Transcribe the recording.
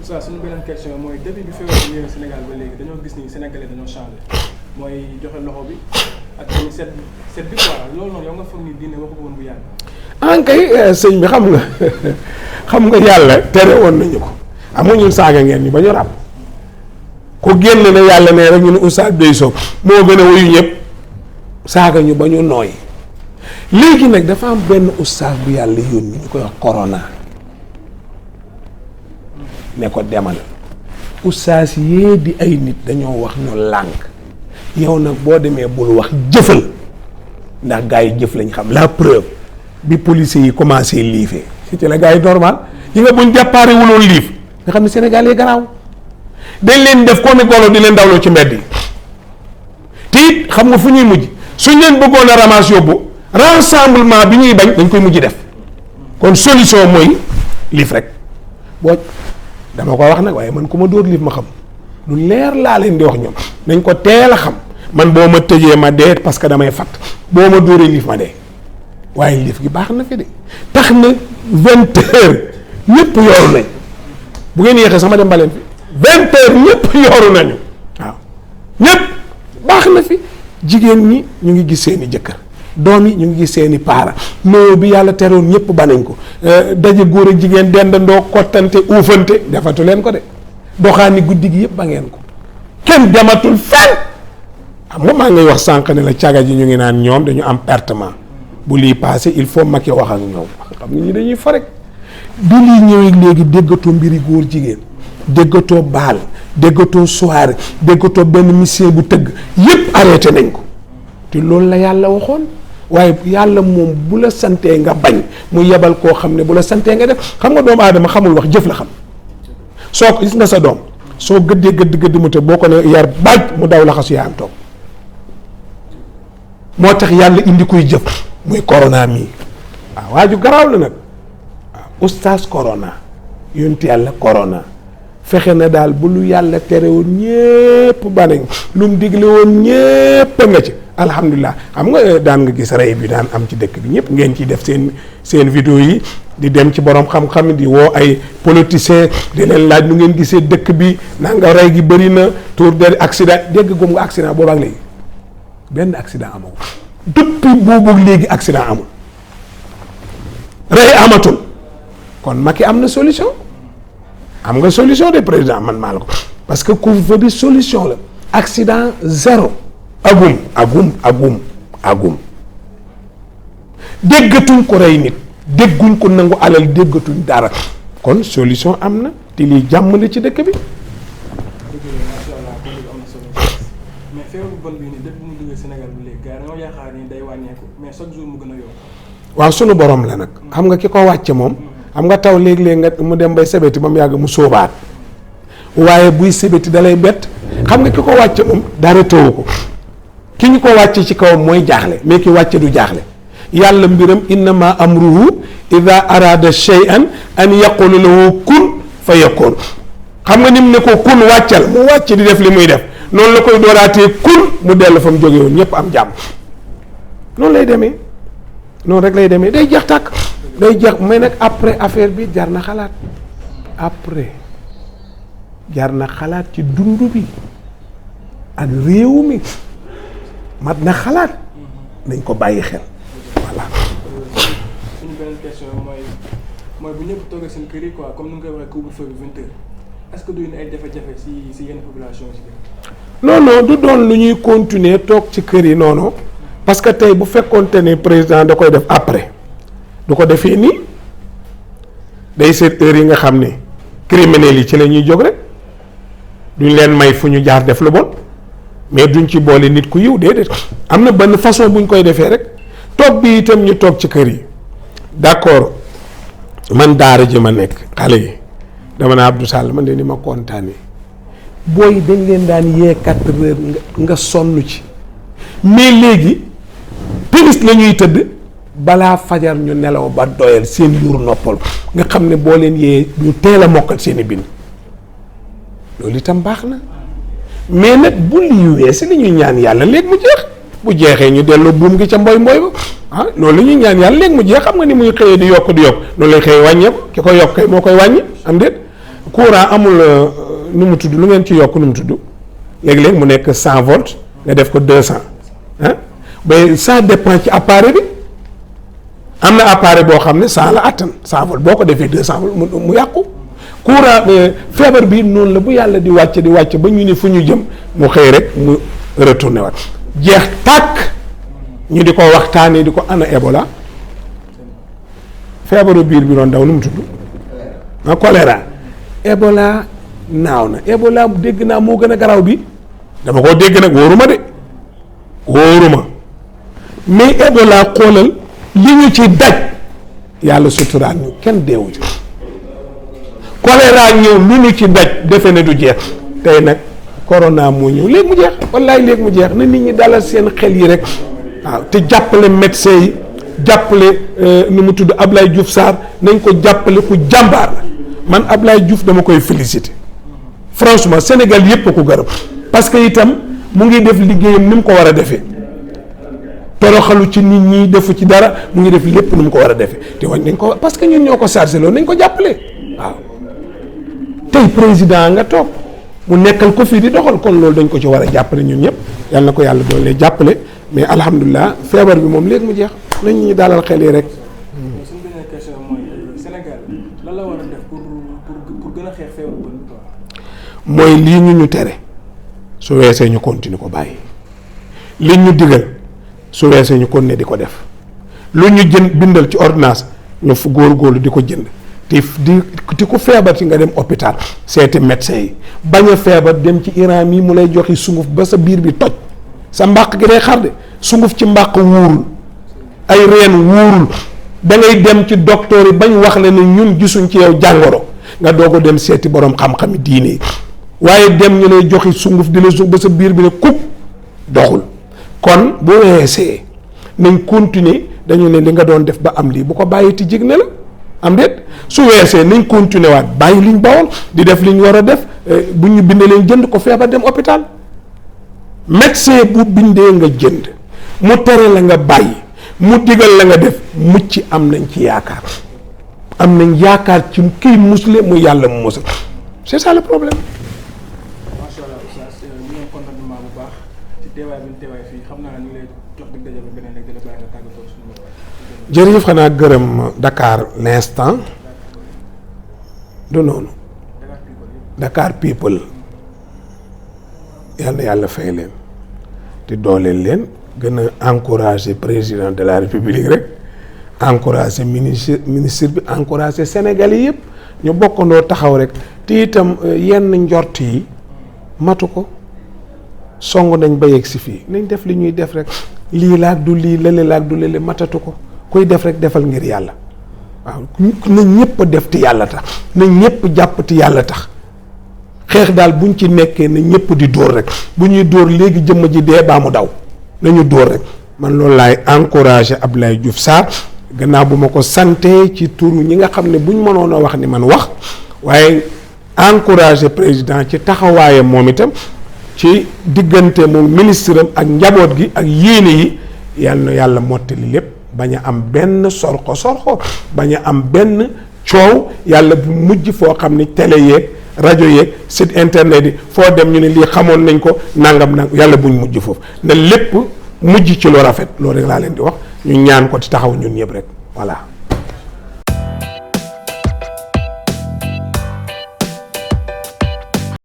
ça suñu beneen question mooy depuis bi feebar bi ñëwee Sénégal ba léegi dañoo gis ni Sénégalais dañoo changé mooy joxe loxo bi ak tamit set bi quoi loolu noonu yow nga foog ni diine waxu ko woon bu yàgg. kay sëñ bi xam nga yàlla tere woon nañu ko amoo ñun saaga ngeen ñu ba ñu ràbb ku génn ne yàlla ne rek ñu ne oustaz Bey Sow moo gën a wuyu ñëpp saaga ñu ba ñu nooy léegi nag dafa am benn oustaz bu yàlla yónni ñu koy wax corona ne ko demal oustaz yee di ay nit dañoo wax ñu lànk yow nag boo demee bul wax jëfal ndax gars yi jëf lañ xam la preuve bi policiers yi commencé liifee si ci la gars yi normal yi nga buñ déparé wuloon liif nga xam ne Sénégal yi garaaw dañ leen def comme golo di leen dawloo ci mbedd yi te it xam nga fu ñuy mujj suñ leen bëggoon a ramas yóbbu rassemblement bi ñuy bañ dañ koy mujj def kon solution mooy liif rek boo dama ko wax nag waaye man ku ma dóor liif ma xam lu leer laa leen di wax ñoom nañ ko teel a xam man boo ma tëjee ma dee parce que damay fatt boo ma dóoree liif ma dee waaye liif gi baax na fi de tax na 20h ñëpp yooru nañ bu ngeen yéexee sama dem baleen fi 20h ñëpp yooru nañu waaw ñëpp baax na fi jigéen ñi ñu ngi gis seeni jëkkër doom yi ñu ngi gis seeni paara nuyoo bi yàlla teroon ñëpp banañ ko daje góor ak jigéen dendandoo kottante uufante defatu leen ko de doxaani guddi gi yëpp ba ngeen ko kenn dematul fenn xam nga maa ngay wax sànq ne la caga ji ñu ngi naan ñoom dañu am pertement bu lii passé il faut Macky wax ak ñoom xam nga ñi dañuy fa rek bi lii ñëwee léegi déggatoo mbiri góor jigéen déggatoo baal déggatoo soirée déggatoo benn mission bu tëgg yëpp arrêté nañ ko te loolu la yàlla waxoon waaye yàlla moom bu la santee nga bañ mu yebal koo xam ne bu la santee nga def xam nga doomu aadama xamul wax jëf la xam soo ko gis nga sa doom soo gëddee gëdd mu te boo ko ne yar baaj mu daw laxasu yaa am toog moo tax yàlla indi koy jëf muy corona mii waaw waaju garaaw la nag waaw oustaz corona yonent yàlla corona fexe na daal bu lu yàlla tere woon ñépp banañ lu mu digle woon ñépp nga ci alhamdulilah xam nga daan nga gis rey bi daan am ci dëkk bi ñëpp ngeen ciy def seen vidéo yi di dem ci borom xam-xam di woo ay politiciens di leen laaj nu ngeen gisee dëkk bi naa nga rey gi bëri na tour de accident dégg gum nga accident boobu ak léegi benn accident amul depuis boobu léegi accident amul rey amatul kon Macky am na solution am nga solution de président man maa la ko parce que couvre-feu bi solution la accident zéro agum déggatuñ ko rey nit dégguñ ko nangu alal déggatuñ dara kon solution am na te lii jàmm la ci dëkk bi. macha allah am na solo mais feebar bu bon bii nii depuis mu duggee Sénégal bu léegi gars yi dañoo yaakaar ni day wàññeeku mais chaque jour mu gën a yokk. waaw sunu borom la nag xam nga ki ko wàcce moom xam nga taw léeg-léeg nga mu dem bay sebeti ba mu yàgg mu sóobaat waaye buy sebeti dalay bett xam nga ki ko wàcce moom dara tawu ko ki ñu ko wàcce ci kawam mooy jaaxle mais ki wàcce du jaaxle yàlla mbiram innama amruhu ida arada shay'an an yaqulu lahu kun fa yakun xam nga ni mu ne ko kun wàccal mu wàcc di def li muy def noonu la koy dooraatee kun mu dellu fa mu jóge woon ñëpp am jàmm noonu lay demee noonu rek lay demee day jeex tàkk day jeex mais nag après affaire bi jar na xalaat après jar na xalaat ci dund bi ak réew mi mat na xalaat nañ ko bàyyi xel voilà. suñu beneen question mooy bu ñëpp toogee seen kër yi quoi comme ni nga koy waxee couvre-feu bi 20h est-ce que du ay jafe-jafe si yenn population yi si non du doon lu ñuy continuer toog ci kër yi noonu parce que tey bu fekkoonte ne président da koy def après du ko defee nii day seet heure yi nga xam ne criminels yi ci la ñuy jóg rek duñ leen may fu ñu jaar def lu bon mais duñ ci boole nit ku yiw déedéet am na benn façon buñ koy defee rek toog bi itam ñu toog ci kër yi d'accord man daara ji ma nekk xale yi dama naa Abdou Sall man de ni ma kontaanee booy dañ leen daan yee 4 heures nga sonn ci mais léegi timis la ñuy tëdd balaa fajar ñu nelaw ba doyal seen yuur noppal nga xam ne boo leen yee ñu teel a mokkal seen i bind loolu itam baax na mais nag bu lii weesi li ñuy ñaan yàlla léegi mu jeex bu jeexee ñu delloo buum gi ca mboy ba ah loolu la ñuy ñaan yàlla léegi mu jeex xam nga ni muy xëyee di yokk noonu lay xëyee wàññeeku ki ko yokk kay moo koy wàññi am déet courant amul nu mu tudd lu ngeen ci yokk nu mu tudd léegi-léegi mu nekk 100 volts nga def ko 200 ah mais ça dépend ci appareil bi am na appareil boo xam ne 100 la attan 100 volts boo ko defee 200 volts mu yàqu courant feebar bi noonu la bu yàlla di wàcc ba ñu ne fu ñu jëm mu xëy rek mu retourné waat jeex tàkk ñu di ko waxtaanee di ko ana Ebola feebaru biir bi doon daw nu mu tudd ah choléra Ebola naaw na Ebola dégg naa moo gën a garaw bi dama koo dégg nag wóoruma de wóoruma mais Ebola xoolal li ñu ci daj yàlla suturaat ñu kenn deewu ci choléra ñëw lu ñu ci daj defe ne du jeex tey nag corona moo ñëw léegi mu jeex wallaay léegi mu jeex na nit ñi dalal seen xel yi rek waaw te jàppale médecin yi jàppale nu mu tudd Ablaye Diouf Sarr nañ ko jàppale ku jàmbaar la man Ablaye Diouf dama koy féliciter franchement Sénégal yépp a ko gërëm parce que itam mu ngi def liggéeyam ni mu ko war a defee toroxalu ci nit ñi defu ci dara mu ngi def lépp ni mu ko war a defee te wañ nañ ko parce que ñun ñoo ko chargé loolu nañ ko jàppale waaw tey président nga toog mu nekkal ko fii di doxal kon loolu dañ ko ci war a jàppale ñun ñëpp yal na ko yàlla doole jàppale mais alhamdulilah feebar bi moom léegi mu jeex nañ ñu dalal xel yi rek. suñu beneen question mooy Sénégal lan la war a def pour gën a xeex feebar bi quoi. mooy lii ñu tere su weesee ñu continuer ko bàyyi li ñu digal su weesee ñu continuer di ko def lu ñu bindal ci ordonnance ñu fu góorgóorlu di ko jënd di ko feebar ci nga dem hôpital seeti médecin yi bañ a feebar dem ci Iran yi mu lay joxi sunguf ba sa biir bi toj sa mbàq gi day xar de sunguf ci mbàq wuurul ay reen wuurul da ngay dem ci docteur yi bañ wax la ne ñun gisuñ ci yow jàngoro nga doog a dem seeti borom xam-xami diine yi waaye dem ñu lay joxi sunguf di la sunguf ba sa biir bi ne kub doxul kon bu weesee nañ continuer dañu ne li nga doon def ba am lii bu ko bàyyi ti jig ne la am déet su weesee nañ continuer waat bàyyi liñ bawoon di def liñ war a def bu ñu bindee leen jënd ko feebar dem hôpital médecin bu bindee nga jënd mu tere la nga bàyyi mu digal la nga def mucc am nañ ci yaakaar am nañ yaakaar ci kiy musle mu yàlla mu musal c'est ça le problème. macha allah oustaz ñu ngi contentement bu baax ci teewaay bi ñu teewaay fii xam naa ñu ngi lay jox dig daje ba beneen rek di la bàyyi nga tàggatoo suñu jërëjëf xanaa gërëm Dakar l'instant du noonu Dakar people yal na yàlla fay leen te dooleel leen gën a encourager président de la république rek encourager ministre bi encourager Sénégalais yëpp ñu bokkandoo taxaw rek te itam yenn njort yi matu ko song nañ ba yegg si fii nañ def li ñuy def rek lii laag du lii lële laag du lële matatu ko kuy def rek defal ngir yàlla waaw na ñëpp def ti yàlla tax na ñëpp jàpp ti yàlla tax xeex daal buñ ci nekkee na ñëpp di dóor rek bu ñuy dóor léegi jëmm ji dee baa mu daw nañu dóor rek man loolu laay encouragé Abdoulaye Diouf Sarr gannaaw bu ma ko santee ci turu ñi nga xam ne buñ mënoon a wax ni man wax waaye encouragé président ci taxawaayam moom itam ci diggante moom ministre am ak njaboot gi ak yéene yi yàlla na yàlla mottali lépp bañ a am benn sorxo bañ a am benn coow yàlla bu mujj foo xam ni télé yeeg rajo yeeg site internet yi foo dem ñu ne lii xamoon nañ ko nangam yàlla buñ mujj foofu na lépp mujj ci lu rafet loolu rek laa leen di wax ñu ñaan ko ci taxaw ñun ñëpp rek voilà.